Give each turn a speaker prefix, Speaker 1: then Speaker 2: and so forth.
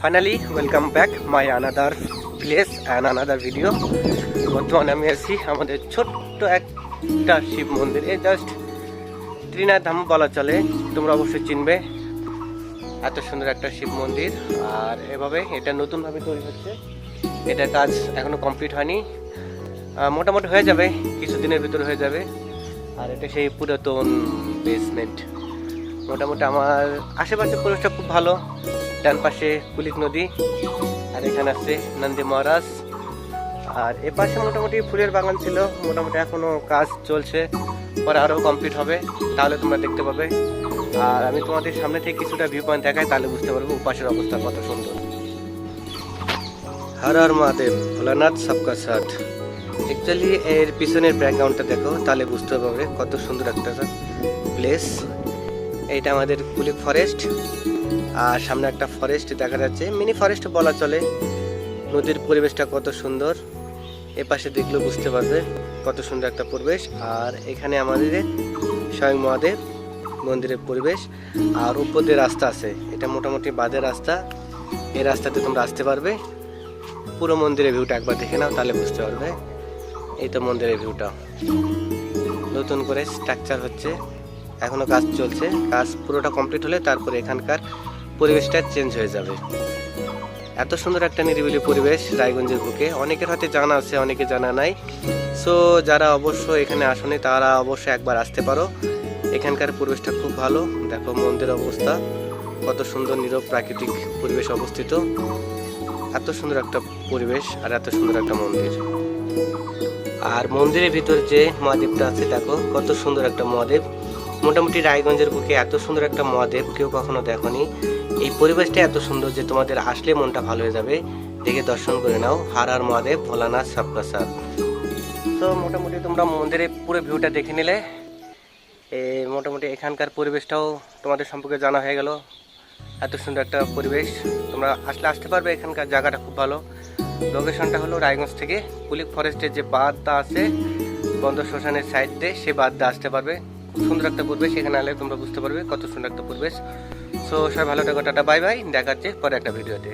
Speaker 1: Finally welcome back my another place and another video. বর্তমানে আমি আছি আমাদের ছোট্ট একটা শিব মন্দিরে, জাস্ট ত্রিনাধাম বলা চলে, তোমরা অবশ্যই চিনবে। এত সুন্দর একটা শিব মন্দির, আর এভাবে এটা নতুনভাবে তৈরি হচ্ছে। এটা কাজ এখনো কমপ্লিট হয়নি, মোটামুটি হয়ে যাবে, কিছুদিনের ভিতরে হয়ে যাবে। আর এটা সেই পুরাতন বেসমেন্ট। মোটামুটি আমার আশেপাশে পরিবেশটা খুব ভালো। ডান পাশে কুলিক নদী, আর এখানে আছে নন্দী মহারাজ। আর এ পাশে মোটামুটি ফুলের বাগান ছিল, মোটামুটি এখনো কাজ চলছে, পরে আরও কমপ্লিট হবে, তাহলে তোমরা দেখতে পাবে। আর আমি তোমাদের সামনে থেকে কিছুটা ভিউ পয়েন্ট দেখাই, তাহলে বুঝতে পারবো উপাসের অবস্থা কত সুন্দর। হর হর মহাদেব, ভোলানাথ সবকা সাথ। অ্যাকচুয়ালি এর পিছনের ব্যাকগ্রাউন্ডটা দেখো, তাহলে বুঝতে পারবে কত সুন্দর একটা প্লেস। এইটা আমাদের কুলিক ফরেস্ট, আর সামনে একটা ফরেস্ট দেখা যাচ্ছে, মিনি ফরেস্ট বলা চলে। নদীর পরিবেশটা কত সুন্দর, এ পাশে দেখলেও বুঝতে পারবে কত সুন্দর একটা পরিবেশ। আর এখানে আমাদের স্বয়ং মহাদেব মন্দিরের পরিবেশ, আর উপর দিয়ে রাস্তা আছে, এটা মোটামুটি বাঁধের রাস্তা। এই রাস্তাতে তোমরা আসতে পারবে। পুরো মন্দিরের ভিউটা একবার দেখে নাও, তাহলে বুঝতে পারবে। এই তো মন্দিরের ভিউটা, নতুন করে স্ট্রাকচার হচ্ছে, এখনো কাজ চলছে। কাজ পুরোটা কমপ্লিট হলে তারপরে এখানকার পরিবেশটা চেঞ্জ হয়ে যাবে। এত সুন্দর একটা নিরিবিলি পরিবেশ রায়গঞ্জের বুকে। অনেকের হয়তো জানা আছে, অনেকে জানা নাই। সো যারা অবশ্য এখানে আসেনি তারা অবশ্যই একবার আসতে পারো। এখানকার পরিবেশটা খুব ভালো। দেখো মন্দিরের অবস্থা কত সুন্দর, নীরব প্রাকৃতিক পরিবেশ অবস্থিত। এত সুন্দর একটা পরিবেশ আর এত সুন্দর একটা মন্দির। আর মন্দিরের ভিতর যে মহাদেবটা আছে, দেখো কত সুন্দর একটা মহাদেব। মোটামুটি রায়গঞ্জের বুকে এত সুন্দর একটা মহাদেব কেউ কখনো দেখনি। এই পরিবেশটা এত সুন্দর যে তোমাদের আসলে মনটা ভালো হয়ে যাবে। দেখে দর্শন করে নাও। হর হর মহাদেব, ভোলানাথ সবকা সাথ। তো মোটামুটি তোমরা মন্দিরের পুরো ভিউটা দেখে নিলে। মোটামুটি এখানকার পরিবেশটাও তোমাদের সম্পর্কে জানা হয়ে গেল। এত সুন্দর একটা পরিবেশ, তোমরা আসতে পারবে। এখানকার জায়গাটা খুব ভালো। লোকেশনটা হলো রায়গঞ্জ থেকে কুলিক ফরেস্টের যে বাঁধটা আছে বন্দর শ্মশানের সাইড দিয়ে, সে বাঁধটা আসতে পারবে। খুব সুন্দর একটা পরিবেশ, এখানে আলে তোমরা বুঝতে পারবে কত সুন্দর একটা পরিবেশ। সো সবাই ভালো থাকো, টাটা বাই বাই, দেখা হচ্ছে পরে একটা ভিডিওতে।